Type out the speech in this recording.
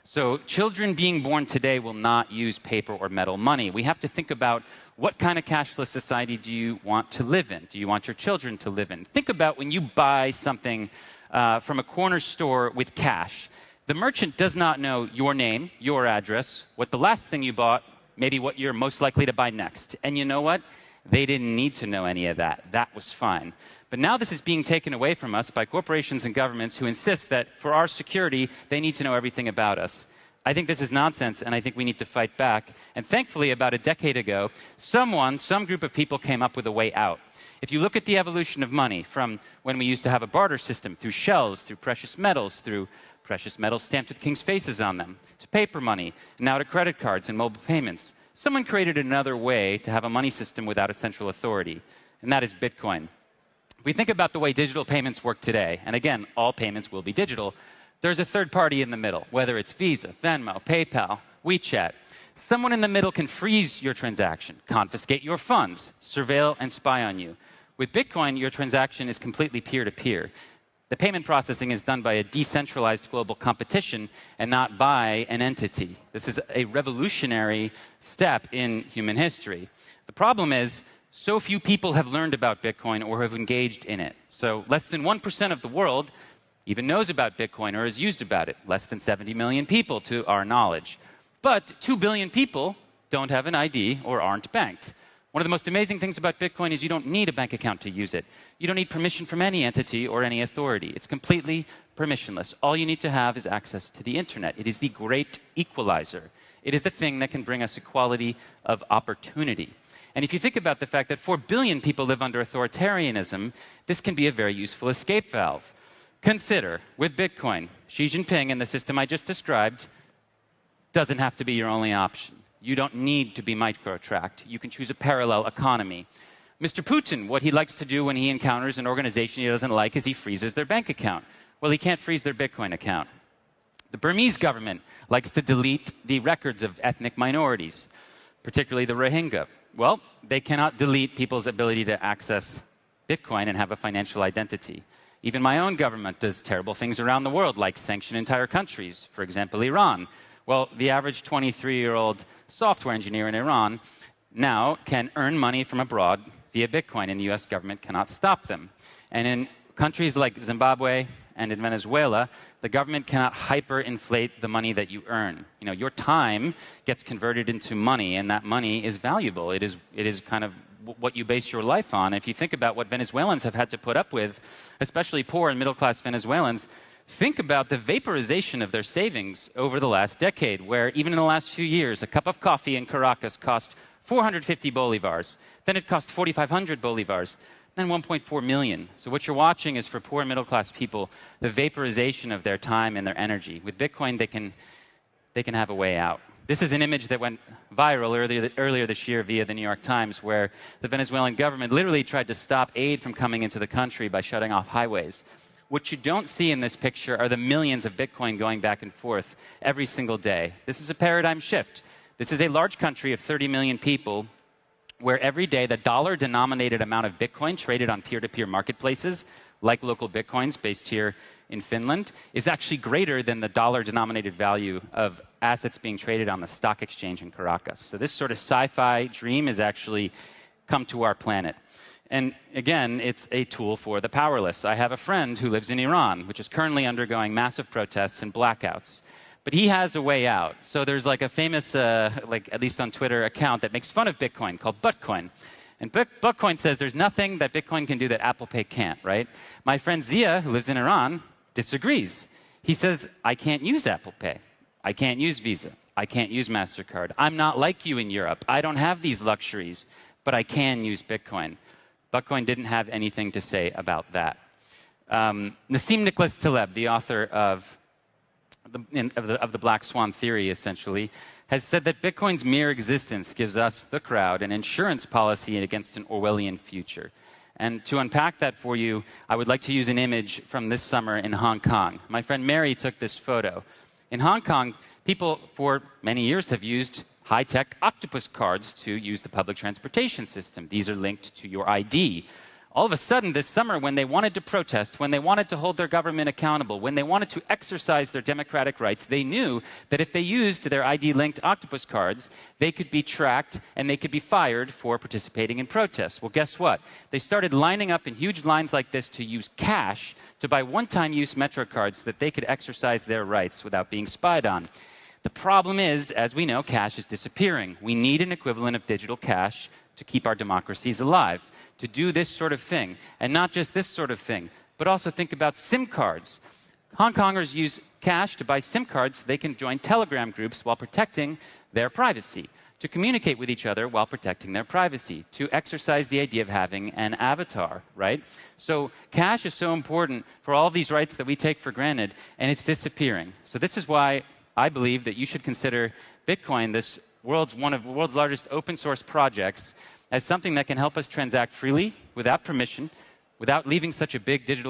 So children being born today will not use paper or metal money. We have to think about what kind of cashless society do you want to live in? Do you want your children to live in? Think about when you buy something from a corner store with cash. The merchant does not know your name, your address, what the last thing you bought, maybe what you're most likely to buy next. And you know what? They didn't need to know any of that. That was fine. But now this is being taken away from us by corporations and governments who insist that for our security, they need to know everything about us. I think this is nonsense, and I think we need to fight back. And thankfully, about a decade ago, some group of people came up with a way out. If you look at the evolution of money from when we used to have a barter system through shells, through precious metals stamped with king's faces on them, to paper money, and now to credit cards and mobile payments, someone created another way to have a money system without a central authority, and that is Bitcoin. If we think about the way digital payments work today, and again, all payments will be digital, there's a third party in the middle, whether it's Visa, Venmo, PayPal, WeChat. Someone in the middle can freeze your transaction, confiscate your funds, surveil and spy on you. With Bitcoin, your transaction is completely peer-to-peer. The payment processing is done by a decentralized global competition and not by an entity. This is a revolutionary step in human history. The problem is, so few people have learned about Bitcoin or have engaged in it. So less than 1% of the world even knows about Bitcoin or has used about it. Less than 70 million people to our knowledge. But 2 billion people don't have an ID or aren't banked. One of the most amazing things about Bitcoin is you don't need a bank account to use it. You don't need permission from any entity or any authority. It's completely permissionless. All you need to have is access to the internet. It is the great equalizer. It is the thing that can bring us equality of opportunity. And if you think about the fact that 4 billion people live under authoritarianism, this can be a very useful escape valve. Consider, with Bitcoin, Xi Jinping and the system I just described doesn't have to be your only option. You don't need to be micro-tracked. You can choose a parallel economy. Mr. Putin, what he likes to do when he encounters an organization he doesn't like is he freezes their bank account. Well, he can't freeze their Bitcoin account. The Burmese government likes to delete the records of ethnic minorities, particularly the Rohingya. Well, they cannot delete people's ability to access Bitcoin and have a financial identity. Even my own government does terrible things around the world, like sanction entire countries, for example, Iran. Well, the average 23-year-old software engineer in Iran now can earn money from abroad via Bitcoin, and the US government cannot stop them. And in countries like Zimbabwe and in Venezuela, the government cannot hyperinflate the money that you earn. You know, your time gets converted into money, and that money is valuable. It is kind of what you base your life on. If you think about what Venezuelans have had to put up with, especially poor and middle-class Venezuelans, think about the vaporization of their savings over the last decade, where even in the last few years, a cup of coffee in Caracas cost 450 bolivars. Then it cost 4,500 bolivars. Then 1.4 million. So what you're watching is, for poor and middle-class people, the vaporization of their time and their energy. With Bitcoin, they can have a way out. This is an image that went viral earlier this year via the New York Times, where the Venezuelan government literally tried to stop aid from coming into the country by shutting off highways. What you don't see in this picture are the millions of Bitcoin going back and forth every single day. This is a paradigm shift. This is a large country of 30 million people where every day the dollar-denominated amount of Bitcoin traded on peer-to-peer marketplaces, like local Bitcoins based here in Finland, is actually greater than the dollar-denominated value of assets being traded on the stock exchange in Caracas. So this sort of sci-fi dream has actually come to our planet. And again, it's a tool for the powerless. I have a friend who lives in Iran, which is currently undergoing massive protests and blackouts. But he has a way out. So there's like a famous, at least on Twitter, account that makes fun of Bitcoin called Buttcoin. And Buttcoin says there's nothing that Bitcoin can do that Apple Pay can't, right? My friend Zia, who lives in Iran, disagrees. He says, I can't use Apple Pay. I can't use Visa. I can't use MasterCard. I'm not like you in Europe. I don't have these luxuries, but I can use Bitcoin. Buttcoin didn't have anything to say about that. Nassim Nicholas Taleb, the author of the Black Swan theory, essentially, has said that Bitcoin's mere existence gives us, the crowd, an insurance policy against an Orwellian future. And to unpack that for you, I would like to use an image from this summer in Hong Kong. My friend Mary took this photo. In Hong Kong, people for many years have used high-tech octopus cards to use the public transportation system. These are linked to your ID. All of a sudden, this summer, when they wanted to protest, when they wanted to hold their government accountable, when they wanted to exercise their democratic rights, they knew that if they used their ID-linked octopus cards, they could be tracked and they could be fired for participating in protests. Well, guess what? They started lining up in huge lines like this to use cash to buy one-time use Metro cards so that they could exercise their rights without being spied on. The problem is, as we know, cash is disappearing. We need an equivalent of digital cash to keep our democracies alive, to do this sort of thing. And not just this sort of thing, but also think about SIM cards. Hong Kongers use cash to buy SIM cards so they can join Telegram groups while protecting their privacy, to communicate with each other while protecting their privacy, to exercise the idea of having an avatar, right? So cash is so important for all these rights that we take for granted, and it's disappearing. So this is why I believe that you should consider Bitcoin, this one of the world's largest open source projects, as something that can help us transact freely, without permission, without leaving such a big digital